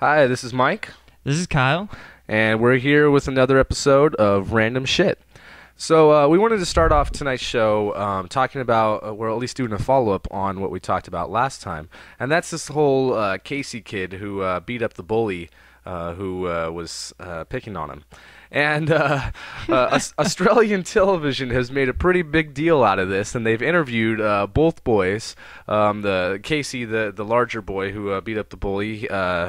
Hi, this is Mike, This is Kyle. and we're here with another episode of Random Shit. So we wanted to start off tonight's show talking about, or at least doing a follow-up on what we talked about last time, and that's this whole Casey kid who beat up the bully who was picking on him. And Australian television has made a pretty big deal out of this, and they've interviewed both boys. The Casey, the larger boy who beat up the bully,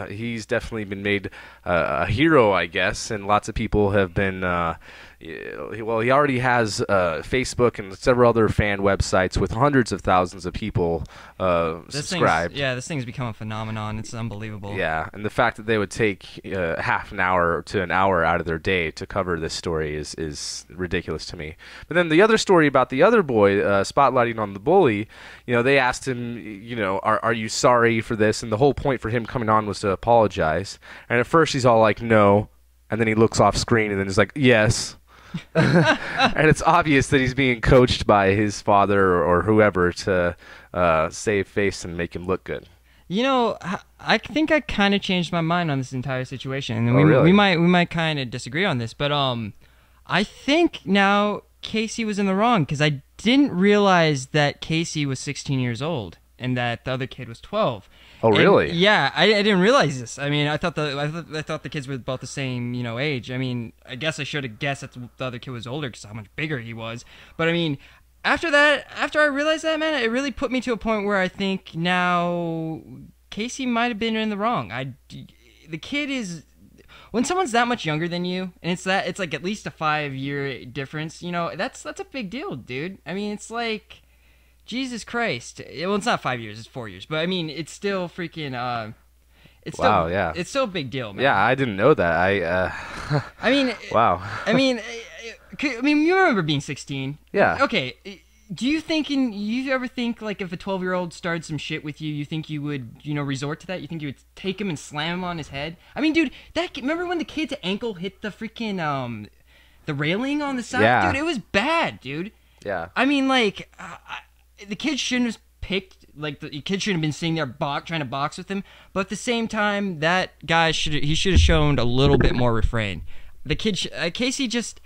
he's definitely been made a hero, I guess, and lots of people have been. Well, he already has Facebook and several other fan websites with hundreds of thousands of people subscribed. This thing's become a phenomenon. It's unbelievable. Yeah, and the fact that they would take half an hour to an hour out of their day to cover this story is ridiculous to me. But then the other story about the other boy spotlighting on the bully, they asked him, are you sorry for this? And the whole point for him coming on was to apologize. And at first he's all like, no. And then he looks off screen and then he's like, yes. And it's obvious that he's being coached by his father or whoever to save face and make him look good. I think I kind of changed my mind on this entire situation, and really? we might kind of disagree on this, but I think now Casey was in the wrong because I didn't realize that Casey was 16 years old and that the other kid was 12. Oh, really? Yeah, I didn't realize this. I mean, I thought the kids were about the same, age. I mean, I guess I should have guessed that the other kid was older because how much bigger he was. But I mean, after I realized that, man, it really put me to a point where I think now Casey might have been in the wrong. The kid is, when someone's that much younger than you, and it's like at least a 5-year difference. That's a big deal, dude. I mean, it's like, Jesus Christ. Well, it's not 5 years, it's 4 years. But, I mean, it's still freaking, Yeah. It's still a big deal, man. Yeah, I didn't know that. I mean... Wow. I mean, you remember being 16. Yeah. Okay, do you ever think, like, if a 12-year-old started some shit with you, you think you would, resort to that? You think you would take him and slam him on his head? I mean, dude, remember when the kid's ankle hit the freaking, the railing on the side? Yeah. Dude, it was bad, dude. Yeah. I mean, like... the kid shouldn't have picked, like, the kid shouldn't have been sitting there trying to box with him, but at the same time, that guy should have shown a little bit more refrain. The kid, Casey just,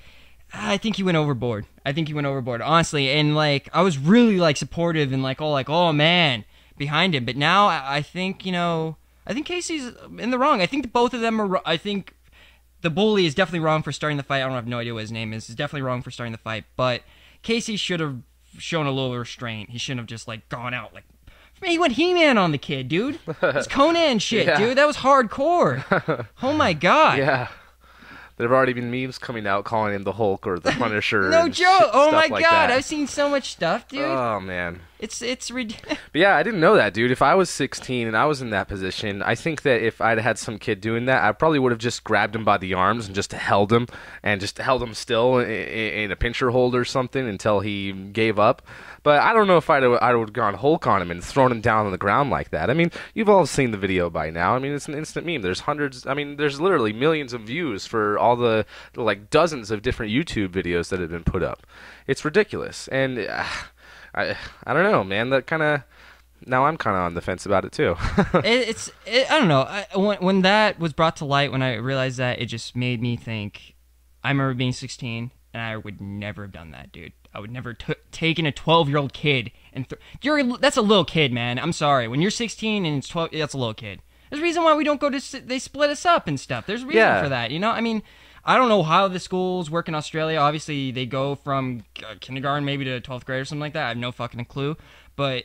I think he went overboard. Honestly, and, like, I was really, like, supportive and, like, oh, man, behind him, but now I think, I think Casey's in the wrong. I think both of them are, I think the bully is definitely wrong for starting the fight. I have no idea what his name is. He's definitely wrong for starting the fight, but Casey should have shown a little restraint. He shouldn't have just, like, gone out, like, he went He-Man on the kid, dude. It's Conan shit, Yeah. dude. That was hardcore. Oh my god. Yeah. There have already been memes coming out calling him the Hulk or the Punisher. No and joke. Oh my stuff like god. that. I've seen so much stuff, dude. Oh, man. It's ridiculous. But yeah, I didn't know that, dude. If I was 16 and I was in that position, I think that if I'd had some kid doing that, I probably would have just grabbed him by the arms and just held him still in a pincher hold or something until he gave up. But I don't know if I would have gone Hulk on him and thrown him down on the ground like that. I mean, you've all seen the video by now. I mean, it's an instant meme. There's there's literally millions of views for all the like dozens of different YouTube videos that have been put up. It's ridiculous. And I don't know, man. Now I'm kind of on the fence about it too. I don't know. When that was brought to light, when I realized that, it just made me think. I remember being 16, and I would never have done that, dude. I would never taken a 12-year-old kid and that's a little kid, man. I'm sorry. When you're 16 and it's 12, that's a little kid. There's a reason why we don't go to. They split us up and stuff. There's a reason for that, I mean, I don't know how the schools work in Australia. Obviously, they go from kindergarten maybe to 12th grade or something like that. I have no fucking clue, but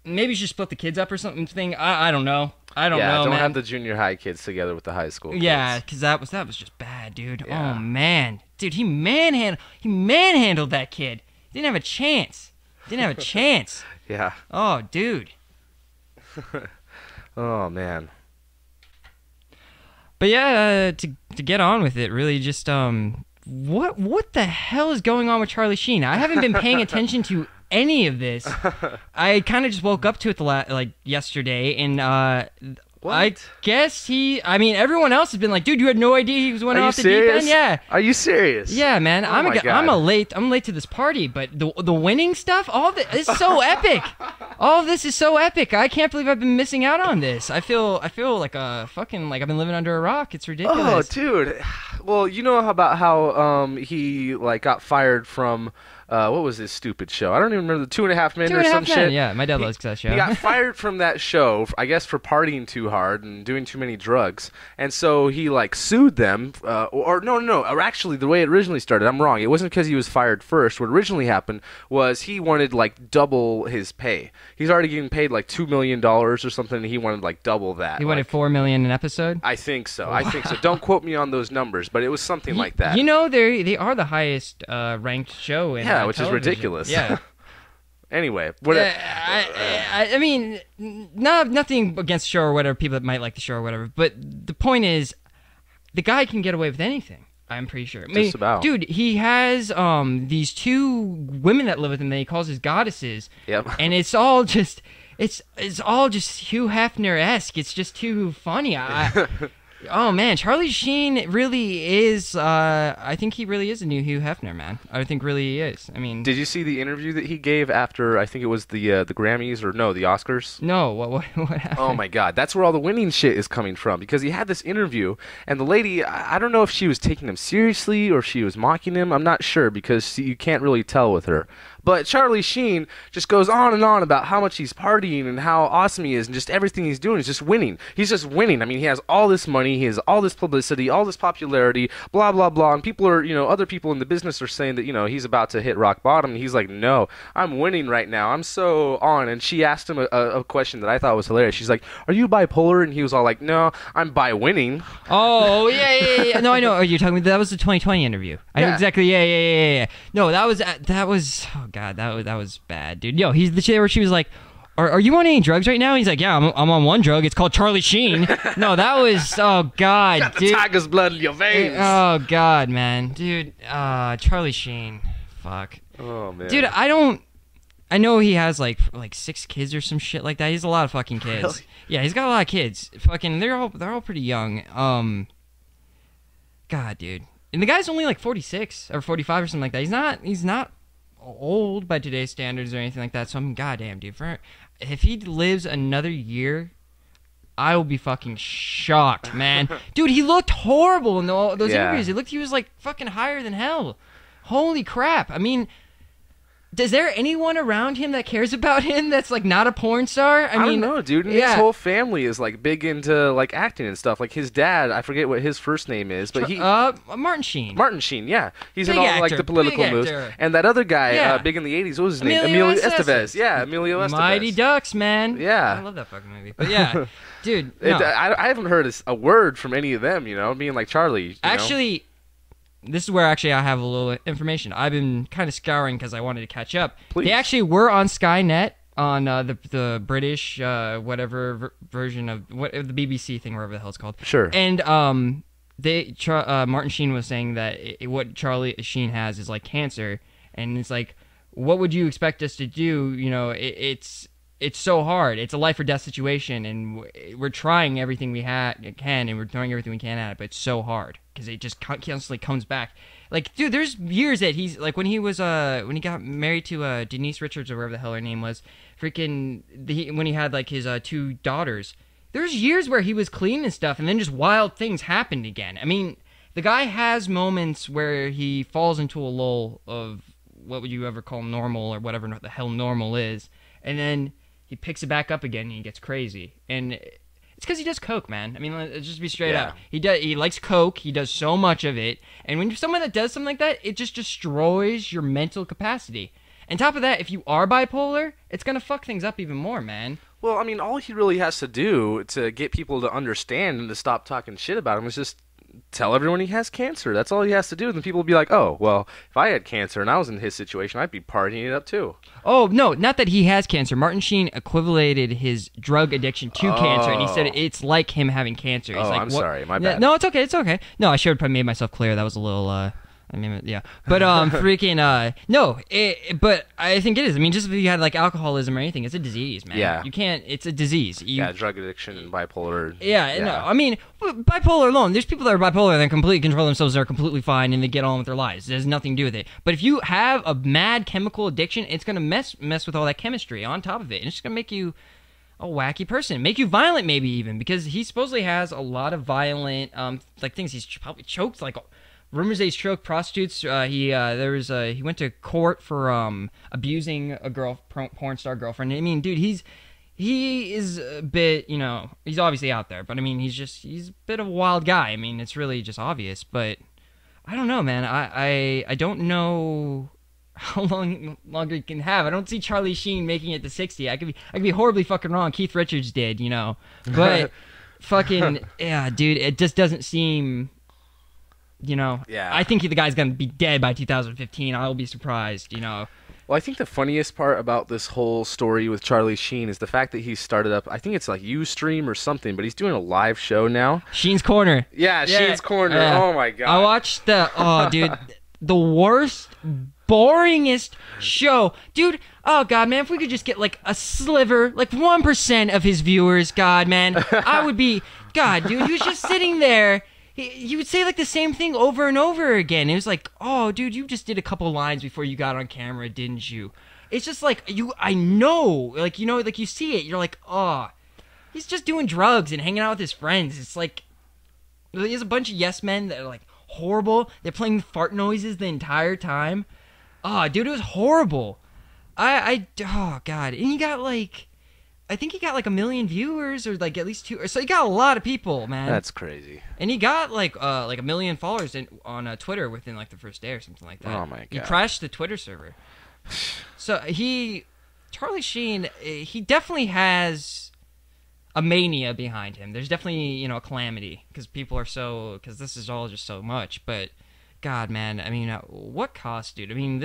maybe you should split the kids up or something. I don't know. I don't know, don't man. have the junior high kids together with the high school kids. Yeah, because that was just bad, dude. Yeah. Oh man, dude, he manhandled that kid. Didn't have a chance. Yeah. Oh, dude. Oh man. But yeah, to get on with it, really, just what the hell is going on with Charlie Sheen? I haven't been paying attention to any of this. I kind of just woke up to it yesterday, and What? I guess I mean, everyone else has been like, dude, you had no idea he was went off the deep end? Yeah. Are you serious? Yeah, man. Oh my God. I'm late to this party, but the winning stuff, all of this is so epic. All of this is so epic. I can't believe I've been missing out on this. I feel like a fucking, like I've been living under a rock. It's ridiculous. Oh, dude. Well, you know about how he like got fired from what was his stupid show? I don't even remember, the 2.5 Men or some shit. Yeah, my dad loves that show. He got fired from that show, I guess, for partying too hard and doing too many drugs. And so he like sued them. Or actually, the way it originally started, I'm wrong. It wasn't because he was fired first. What originally happened was he wanted like double his pay. He's already getting paid like $2 million or something, and he wanted like double that. He wanted $4 million an episode. I think so. Wow. I think so. Don't quote me on those numbers, but it was something like that. You know, they are the highest ranked show in which television. is ridiculous. Yeah. Anyway, what? I mean, nothing against the show or whatever. People that might like the show or whatever. But the point is, the guy can get away with anything. I'm pretty sure. Just about. Dude, he has these 2 women that live with him that he calls his goddesses. Yep. And it's all just all just Hugh Hefner-esque. It's just too funny. Oh man, Charlie Sheen really is. I think he really is a new Hugh Hefner, man. I think really he is. I mean, did you see the interview that he gave after? I think it was the Grammys or no, the Oscars. No, what happened? Oh my God, that's where all the winning shit is coming from. Because he had this interview, and the lady, I don't know if she was taking him seriously or if she was mocking him. I'm not sure because you can't really tell with her. But Charlie Sheen just goes on and on about how much he's partying and how awesome he is, and just everything he's doing is just winning. He's just winning. I mean, he has all this money, he has all this publicity, all this popularity, blah, blah, blah. And people are, other people in the business are saying that, he's about to hit rock bottom. And he's like, no, I'm winning right now. I'm so on. And she asked him a question that I thought was hilarious. She's like, are you bipolar? And he was all like, no, I'm by winning. Oh, yeah. No, I know. Are you talking about, that was the 2020 interview. Yeah. Exactly. Yeah. No, that was, oh God, that was bad, dude. Yo, he's the shit where she was like, Are you on any drugs right now? He's like, yeah, I'm on one drug. It's called Charlie Sheen. No, that was, oh God, got the dude. tiger's blood in your veins. Oh God, man, dude. Charlie Sheen, fuck. Oh man, dude, I know he has like 6 kids or some shit like that. He's a lot of fucking kids. Really? Yeah, he's got a lot of kids. Fucking, they're all pretty young. God, dude, and the guy's only like 46 or 45 or something like that. He's not old by today's standards or anything like that. So I'm goddamn, dude. If he lives another year, I will be fucking shocked, man. Dude, he looked horrible in those interviews. He was like fucking higher than hell. Holy crap. I mean, is there anyone around him that cares about him that's like not a porn star? I mean, don't know, dude. And his whole family is like big into like acting and stuff. Like his dad, I forget what his first name is, but Martin Sheen. Martin Sheen, yeah. He's big in all actor, like the political moves. And that other guy, big in the 80s, what was his name? Emilio Estevez. Yeah, Emilio Estevez. Mighty Ducks, man. Yeah. I love that fucking movie. But yeah, dude. No. I haven't heard a word from any of them, being like Charlie. Actually, this is where I have a little information. I've been kind of scouring because I wanted to catch up. Please. They actually were on Skynet on the British whatever version of the BBC thing, whatever the hell it's called. Sure. And Martin Sheen was saying that what Charlie Sheen has is like cancer, and it's like, what would you expect us to do? It's so hard. It's a life or death situation, and we're trying everything we can, and we're throwing everything we can at it, but it's so hard because it just constantly comes back. Like, dude, there's years that he's like when he got married to Denise Richards or whatever the hell her name was, when he had like his 2 daughters. There's years where he was clean and stuff, and then just wild things happened again. I mean, the guy has moments where he falls into a lull of what would you ever call normal or whatever the hell normal is, and then he picks it back up again and he gets crazy. And it's because he does coke, man. I mean, let's just be straight up. He likes coke. He does so much of it. And when you're someone that does something like that, it just destroys your mental capacity. And top of that, if you are bipolar, it's going to fuck things up even more, man. Well, I mean, all he really has to do to get people to understand and to stop talking shit about him is just tell everyone he has cancer. That's all he has to do. Then people will be like, oh, well, if I had cancer and I was in his situation, I'd be partying it up too. Oh, no, not that he has cancer. Martin Sheen equated his drug addiction to cancer, and he said it's like him having cancer. He's like, I'm sorry. My bad. No, it's okay. No, I should have made myself clear. That was a little... I mean, yeah, but freaking no, but I think it is. I mean, just if you had like alcoholism or anything, it's a disease, man. Yeah. You can't. It's a disease. Yeah, drug addiction and bipolar. Yeah, no, I mean, bipolar alone. There's people that are bipolar that completely control themselves, and are completely fine, and they get on with their lives. It has nothing to do with it. But if you have a mad chemical addiction, it's gonna mess with all that chemistry on top of it, and it's just gonna make you a wacky person, make you violent, maybe even, because he supposedly has a lot of violent like things. He's probably choked like. Rumors that he's choked prostitutes. He went to court for abusing a porn star girlfriend. I mean, dude, he is a bit, he's obviously out there, but I mean, he's a bit of a wild guy. I mean, it's really just obvious. But I don't know, man. I don't know how longer he can have. I don't see Charlie Sheen making it to 60. I could be horribly fucking wrong. Keith Richards did, but fucking yeah, dude, it just doesn't seem. Yeah. I think the guy's gonna be dead by 2015. I'll be surprised. Well, I think the funniest part about this whole story with Charlie Sheen is the fact that he started up. I think it's like Ustream or something, but he's doing a live show now. Sheen's Corner. Yeah, Sheen's Corner. Oh my god. I watched dude, the worst, boringest show, dude. Oh god, man, if we could just get like a sliver, like 1% of his viewers, god, man, I would be. God, dude, he was just sitting there. He would say like the same thing over and over again. It was like, oh, dude, you just did a couple lines before you got on camera, didn't you? It's just like I know, like like you see it, you're like, oh, he's just doing drugs and hanging out with his friends. It's like there's a bunch of yes men that are like horrible. They're playing fart noises the entire time. Oh, dude, it was horrible. Oh god, and he got like. I think he got like 1 million viewers, or like at least 2. So he got a lot of people, man. That's crazy. And he got like 1 million followers on Twitter within like the first day or something like that. Oh my god! He crashed the Twitter server. So Charlie Sheen, he definitely has a mania behind him. There's definitely a calamity because because this is all just so much, but. God, man, I mean, what cost, dude? I mean,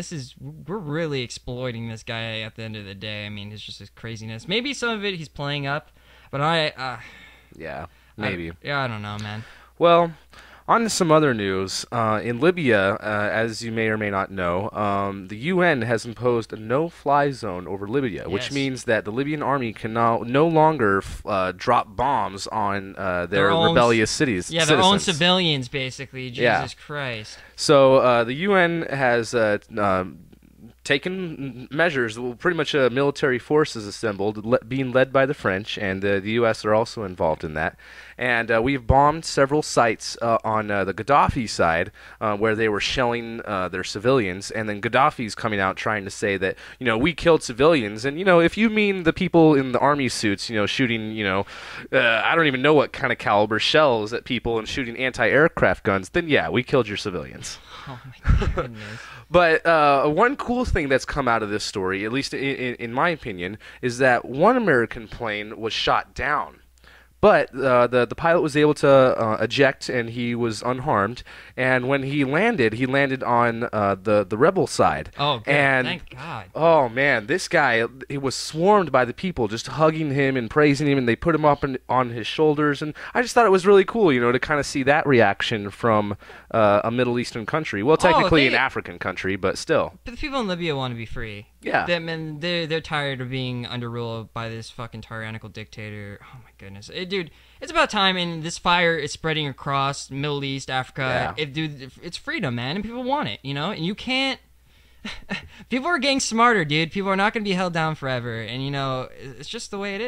we're really exploiting this guy at the end of the day. I mean, it's just his craziness. Maybe some of it he's playing up, but yeah, maybe. I don't know, man. Well, on to some other news. In Libya, as you may or may not know, the UN has imposed a no-fly zone over Libya, which means that the Libyan army can now no longer drop bombs on their rebellious cities. Yeah, their own civilians, basically. Jesus Christ. So the UN has taken measures. Pretty much a military force is assembled, being led by the French, and the U.S. are also involved in that. And we've bombed several sites on the Gaddafi side where they were shelling their civilians, and then Gaddafi's coming out trying to say that we killed civilians, and if you mean the people in the army suits, shooting I don't even know what kind of caliber shells at people and shooting anti-aircraft guns, then yeah, we killed your civilians. Oh my goodness. But one cool thing that's come out of this story, at least in my opinion, is that one American plane was shot down. But the pilot was able to eject, and he was unharmed. And when he landed on the rebel side. Oh, good. And, thank God. Oh, man, this guy, he was swarmed by the people, just hugging him and praising him, and they put him up on his shoulders. And I just thought it was really cool, to kind of see that reaction from a Middle Eastern country. Well, technically an African country, but still. But the people in Libya want to be free. Yeah. They're tired of being under rule by this fucking tyrannical dictator. Oh, my goodness. Dude, it's about time, and this fire is spreading across Middle East, Africa. Yeah. Dude, it's freedom, man, and people want it, and you can't. People are getting smarter, dude. People are not going to be held down forever, and it's just the way it is.